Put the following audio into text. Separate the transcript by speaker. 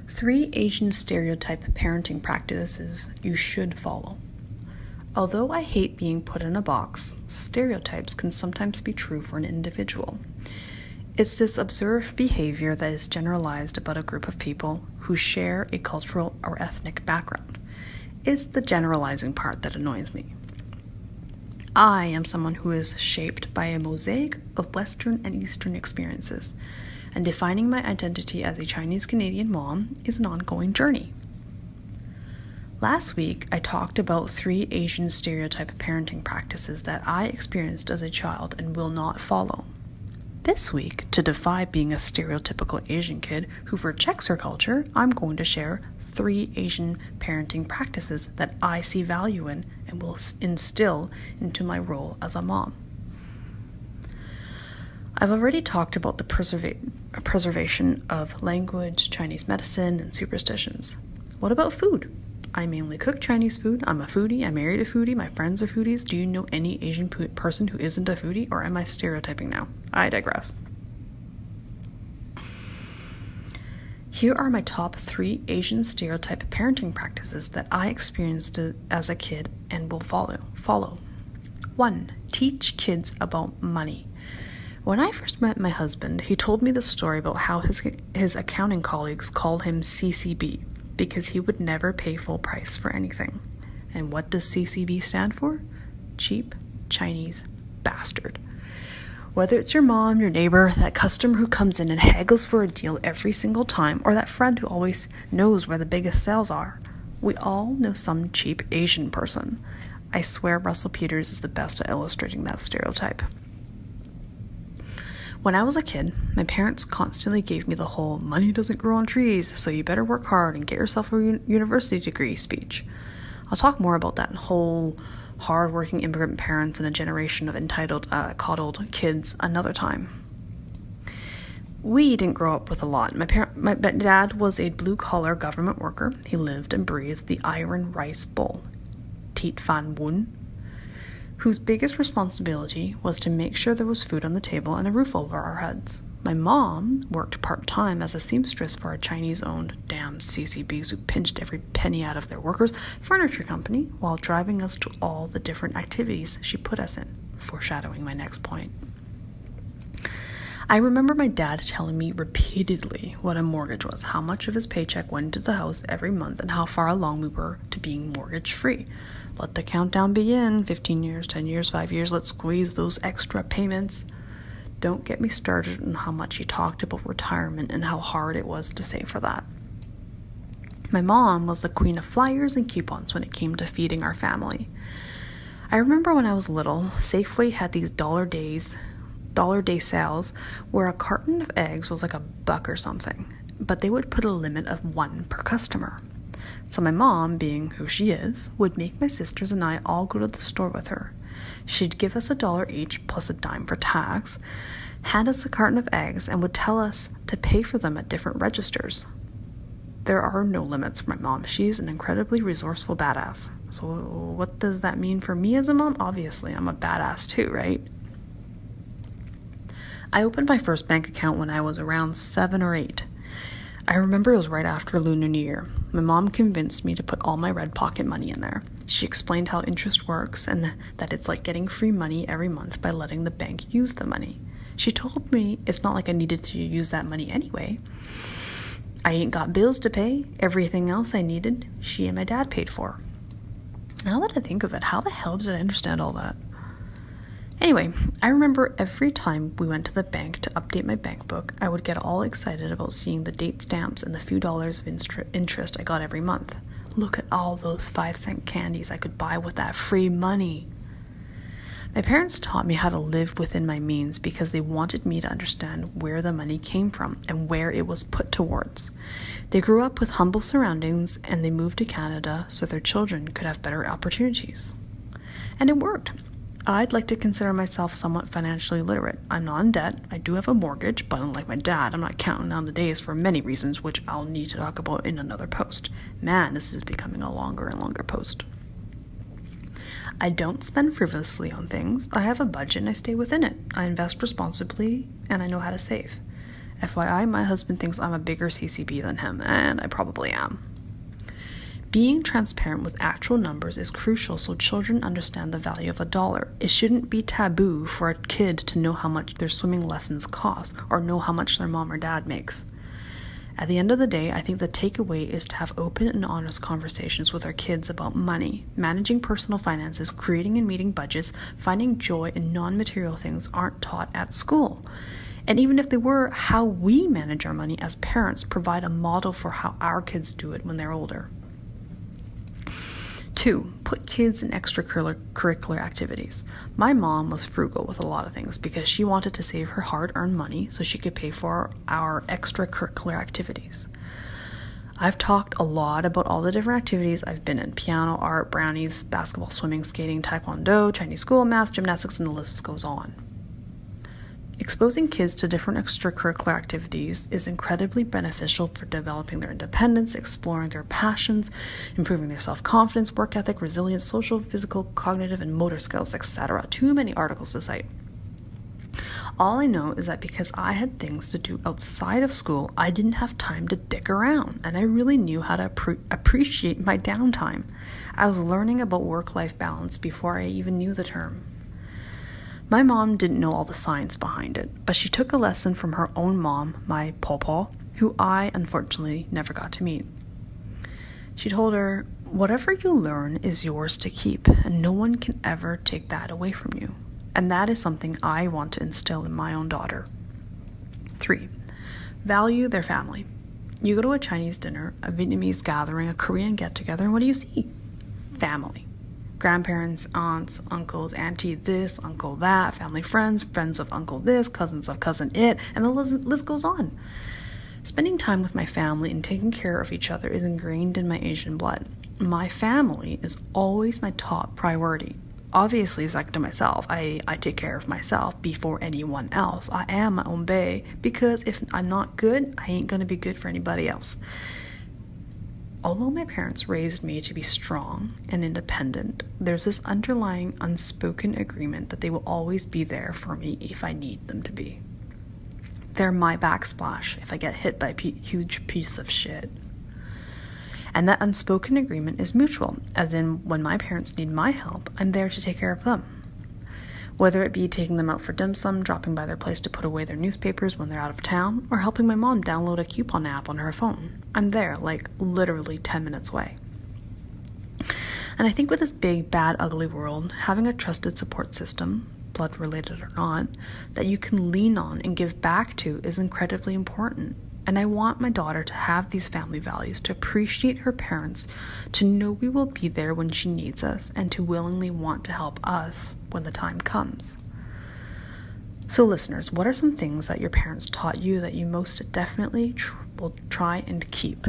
Speaker 1: 3 Asian stereotype parenting practices you should follow. Although I hate being put in a box, stereotypes can sometimes be true for an individual. It's this observed behavior that is generalized about a group of people who share a cultural or ethnic background. It's the generalizing part that annoys me. I am someone who is shaped by a mosaic of Western and Eastern experiences, and defining my identity as a Chinese-Canadian mom is an ongoing journey. Last week, I talked about 3 Asian stereotype parenting practices that I experienced as a child and will not follow. This week, to defy being a stereotypical Asian kid who rejects her culture, I'm going to share 3 Asian parenting practices that I see value in and will instill into my role as a mom. I've already talked about the preservation of language, Chinese medicine, and superstitions. What about food? I mainly cook Chinese food. I'm a foodie. I married a foodie. My friends are foodies. Do you know any Asian person who isn't a foodie, or am I stereotyping now? I digress. Here are my top 3 Asian stereotype parenting practices that I experienced as a kid and will follow. 1. Teach kids about money. When I first met my husband, he told me the story about how his accounting colleagues called him CCB because he would never pay full price for anything. And what does CCB stand for? Cheap Chinese bastard. Whether it's your mom, your neighbor, that customer who comes in and haggles for a deal every single time, or that friend who always knows where the biggest sales are, we all know some cheap Asian person. I swear Russell Peters is the best at illustrating that stereotype. When I was a kid, my parents constantly gave me the whole money doesn't grow on trees, so you better work hard and get yourself a university degree speech. I'll talk more about that whole hard-working immigrant parents and a generation of entitled, coddled kids another time. We didn't grow up with a lot. My dad was a blue-collar government worker. He lived and breathed the iron rice bowl, Tit Fan Woon, whose biggest responsibility was to make sure there was food on the table and a roof over our heads. My mom worked part-time as a seamstress for a Chinese-owned damn CCBs who pinched every penny out of their workers' furniture company while driving us to all the different activities she put us in, foreshadowing my next point. I remember my dad telling me repeatedly what a mortgage was, how much of his paycheck went to the house every month, and how far along we were to being mortgage-free. Let the countdown begin. 15 years, 10 years, 5 years. Let's squeeze those extra payments. Don't get me started on how much he talked about retirement and how hard it was to save for that. My mom was the queen of flyers and coupons when it came to feeding our family. I remember when I was little, Safeway had these dollar day sales where a carton of eggs was like $1 or something, but they would put a limit of 1 per customer. So my mom, being who she is, would make my sisters and I all go to the store with her. She'd give us $1 each plus a dime for tax, hand us a carton of eggs, and would tell us to pay for them at different registers. There are no limits for my mom. She's an incredibly resourceful badass. So what does that mean for me as a mom? Obviously, I'm a badass too, right? I opened my first bank account when I was around 7 or 8. I remember it was right after Lunar New Year. My mom convinced me to put all my red pocket money in there. She explained how interest works and that it's like getting free money every month by letting the bank use the money. She told me it's not like I needed to use that money anyway. I ain't got bills to pay. Everything else I needed, she and my dad paid for. Now that I think of it, how the hell did I understand all that? Anyway, I remember every time we went to the bank to update my bank book, I would get all excited about seeing the date stamps and the few dollars of interest I got every month. Look at all those 5-cent candies I could buy with that free money. My parents taught me how to live within my means because they wanted me to understand where the money came from and where it was put towards. They grew up with humble surroundings and they moved to Canada so their children could have better opportunities. And it worked. I'd like to consider myself somewhat financially literate. I'm not in debt. I do have a mortgage, but unlike my dad, I'm not counting down the days for many reasons, which I'll need to talk about in another post. Man, this is becoming a longer and longer post. I don't spend frivolously on things. I have a budget and I stay within it. I invest responsibly and I know how to save. FYI, my husband thinks I'm a bigger CCB than him, and I probably am. Being transparent with actual numbers is crucial so children understand the value of $1. It shouldn't be taboo for a kid to know how much their swimming lessons cost or know how much their mom or dad makes. At the end of the day, I think the takeaway is to have open and honest conversations with our kids about money. Managing personal finances, creating and meeting budgets, finding joy in non-material things aren't taught at school. And even if they were, how we manage our money as parents provide a model for how our kids do it when they're older. 2, put kids in extracurricular activities. My mom was frugal with a lot of things because she wanted to save her hard-earned money so she could pay for our extracurricular activities. I've talked a lot about all the different activities I've been in: piano, art, brownies, basketball, swimming, skating, taekwondo, Chinese school, math, gymnastics, and the list goes on. Exposing kids to different extracurricular activities is incredibly beneficial for developing their independence, exploring their passions, improving their self-confidence, work ethic, resilience, social, physical, cognitive, and motor skills, etc. Too many articles to cite. All I know is that because I had things to do outside of school, I didn't have time to dick around, and I really knew how to appreciate my downtime. I was learning about work-life balance before I even knew the term. My mom didn't know all the science behind it, but she took a lesson from her own mom, my pawpaw, who I, unfortunately, never got to meet. She told her, "Whatever you learn is yours to keep, and no one can ever take that away from you." And that is something I want to instill in my own daughter. 3, value their family. You go to a Chinese dinner, a Vietnamese gathering, a Korean get-together, and what do you see? Family. Grandparents, aunts, uncles, auntie this, uncle that, family friends, friends of uncle this, cousins of cousin it, and the list goes on. Spending time with my family and taking care of each other is ingrained in my Asian blood. My family is always my top priority. Obviously, second to myself, I take care of myself before anyone else. I am my own bae, because if I'm not good, I ain't gonna be good for anybody else. Although my parents raised me to be strong and independent, there's this underlying unspoken agreement that they will always be there for me if I need them to be. They're my backsplash if I get hit by a huge piece of shit. And that unspoken agreement is mutual, as in when my parents need my help, I'm there to take care of them. Whether it be taking them out for dim sum, dropping by their place to put away their newspapers when they're out of town, or helping my mom download a coupon app on her phone, I'm there, like literally 10 minutes away. And I think with this big, bad, ugly world, having a trusted support system, blood related or not, that you can lean on and give back to is incredibly important. And I want my daughter to have these family values, to appreciate her parents, to know we will be there when she needs us, and to willingly want to help us when the time comes. So listeners, what are some things that your parents taught you that you most definitely will try and keep?